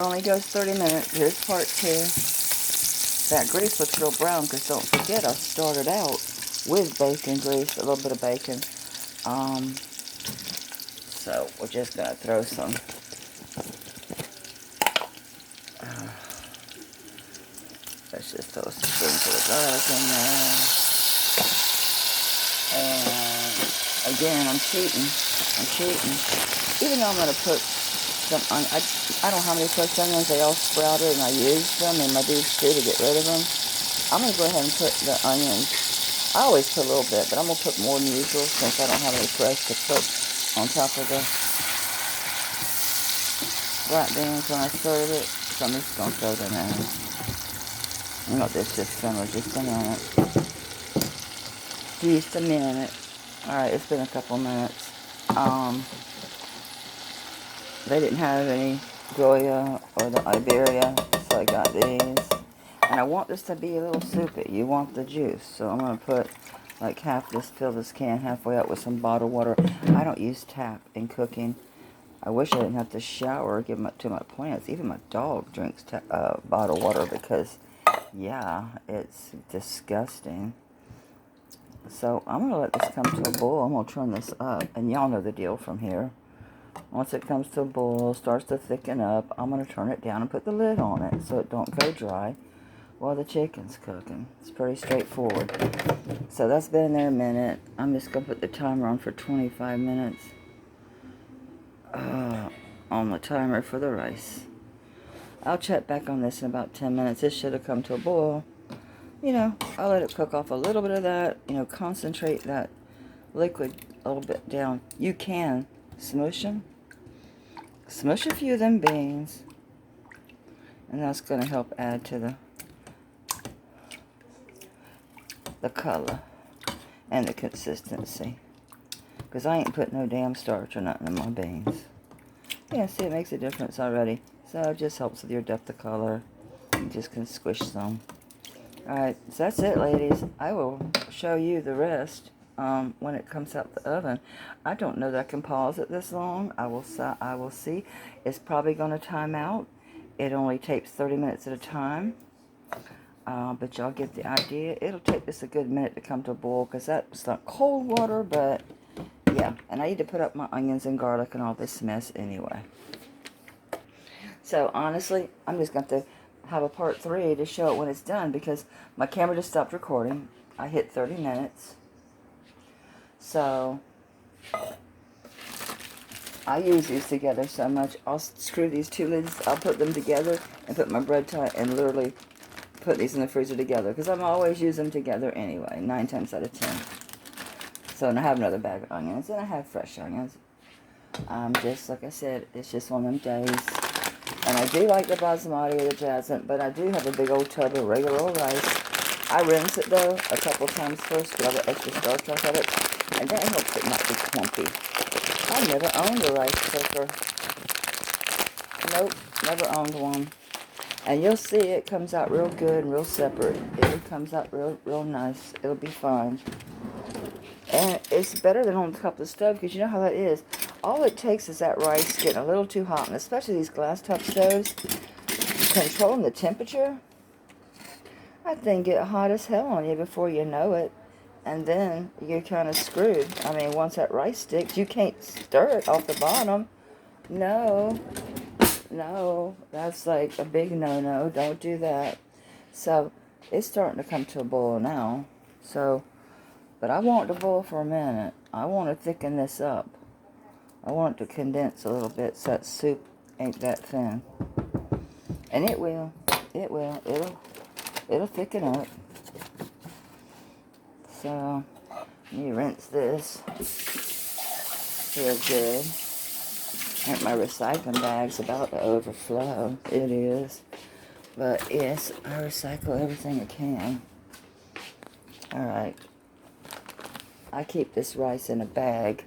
Only goes 30 minutes. Here's part 2. That grease looks real brown because don't forget I started out with bacon grease, a little bit of bacon. So we're just going to throw some let's just throw some spoonful of garlic in there. And again, I'm cheating. Even though I'm going to put some I don't know how many fresh onions. They all sprouted and I used them in my beef stew to get rid of them. I'm going to go ahead and put the onions. I always put a little bit, but I'm going to put more than usual since I don't have any fresh to put on top of the black beans when I serve it. So I'm just going to throw them in. I'm going to let this just simmer just a minute. Just a minute. Alright, it's been a couple minutes. They didn't have any Goya or the Iberia, so I got these. And I want this to be a little soupy. You want the juice. So I'm going to put like fill this can halfway up with some bottled water. I don't use tap in cooking. I wish I didn't have to shower or give them to my plants. Even my dog drinks bottled water because, yeah, it's disgusting. So I'm going to let this come to a boil. I'm going to turn this up. And y'all know the deal from here. Once it comes to a boil, starts to thicken up, I'm going to turn it down and put the lid on it so it don't go dry while the chicken's cooking. It's pretty straightforward. So that's been in there a minute. I'm just going to put the timer on for 25 minutes on the timer for the rice. I'll check back on this in about 10 minutes. This should have come to a boil. You know, I'll let it cook off a little bit of that. You know, concentrate that liquid a little bit down. You can smush them. Smush a few of them beans. And that's going to help add to the color and the consistency. Because I ain't put no damn starch or nothing in my beans. Yeah, see, it makes a difference already. So it just helps with your depth of color. You just can squish some. Alright, so that's it, ladies. I will show you the rest when it comes out the oven. I don't know that I can pause it this long. I will see. It's probably going to time out. It only takes 30 minutes at a time. But y'all get the idea. It'll take this a good minute to come to a boil because that's not cold water, but yeah. And I need to put up my onions and garlic and all this mess anyway. So honestly, I'm just going to have a part 3 to show it when it's done because my camera just stopped recording. I hit 30 minutes. So I use these together so much. I'll screw these 2 lids. I'll put them together and put my bread tie and literally put these in the freezer together because I'm always using them together anyway, 9 times out of 10. So and I have another bag of onions and I have fresh onions. Just like I said, it's just one of them days. And I do like the basmati or the jasmine, but I do have a big old tub of regular old rice. I rinse it though a couple times first, get all the extra starch off of it, and that helps it not be clumpy. I never owned a rice cooker. Nope, never owned one. And you'll see it comes out real good and real separate. It comes out real nice. It'll be fine. And it's better than on top of the stove because you know how that is. All it takes is that rice getting a little too hot, and especially these glass top stoves, controlling the temperature, that thing get hot as hell on you before you know it. And then you're kind of screwed. I mean, once that rice sticks, you can't stir it off the bottom. No, that's like a big no-no. Don't do that. So it's starting to come to a boil now. So, but I want it to boil for a minute. I want to thicken this up. I want it to condense a little bit so that soup ain't that thin. And it will. It'll thicken up. So, you rinse this real good. And my recycling bag's about to overflow. It is. But yes, I recycle everything I can. Alright. I keep this rice in a bag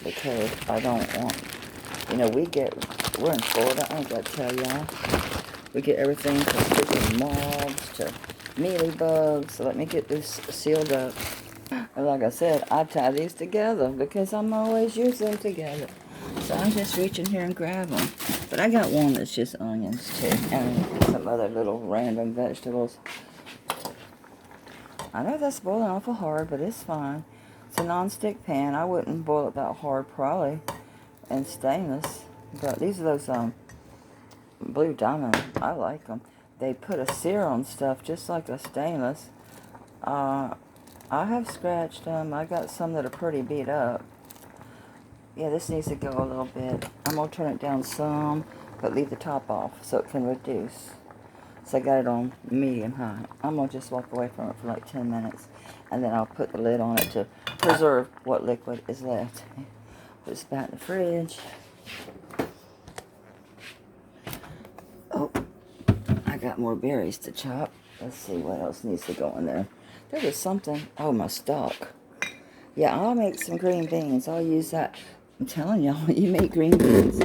because I don't want, you know, we're in Florida, I ain't got to tell y'all. We get everything from freaking moths to mealy bugs. So let me get this sealed up. And like I said, I tie these together because I'm always using them together. So I'm just reaching here and grab them. But But I got one that's just onions too, and some other little random vegetables. I know that's boiling awful hard, but it's fine. It's a non-stick pan. I wouldn't boil it that hard probably, and stainless. But these are those Blue Diamond. I like them. They put a sear on stuff just like a stainless. I have scratched them. I got some that are pretty beat up. Yeah, this needs to go a little bit. I'm going to turn it down some, but leave the top off so it can reduce. So I got it on medium high. I'm going to just walk away from it for like 10 minutes, and then I'll put the lid on it to preserve what liquid is left. Put this back in the fridge. Oh, I got more berries to chop. Let's see what else needs to go in there. There was something. Oh, my stock. Yeah, I'll make some green beans. I'll use that. I'm telling y'all, you make green beans.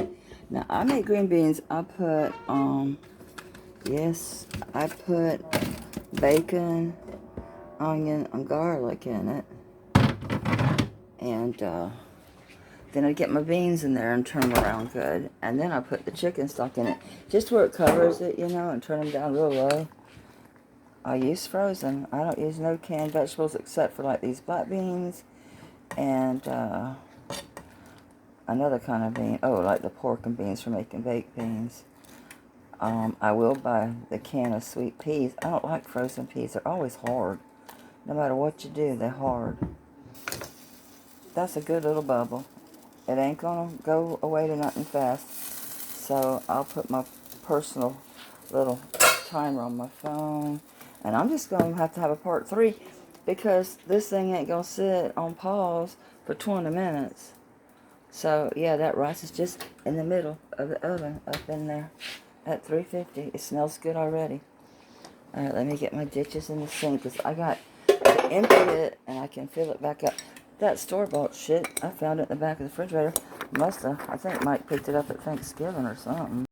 Now, I make green beans. I put, yes, I put bacon, onion, and garlic in it. And then I get my beans in there and turn them around good. And then I put the chicken stock in it. Just where it covers it, you know, and turn them down real low. I use frozen. I don't use no canned vegetables except for like these black beans and another kind of bean. Oh, like the pork and beans for making baked beans. I will buy the can of sweet peas. I don't like frozen peas. They're always hard. No matter what you do, they're hard. That's a good little bubble. It ain't gonna go away to nothing fast. So I'll put my personal little timer on my phone. And I'm just gonna have to have a part 3 because this thing ain't gonna sit on pause for 20 minutes. So yeah, that rice is just in the middle of the oven up in there at 350. It smells good already. Alright, let me get my dishes in the sink because I got to empty it and I can fill it back up. That store-bought shit, I found it in the back of the refrigerator. I think Mike picked it up at Thanksgiving or something.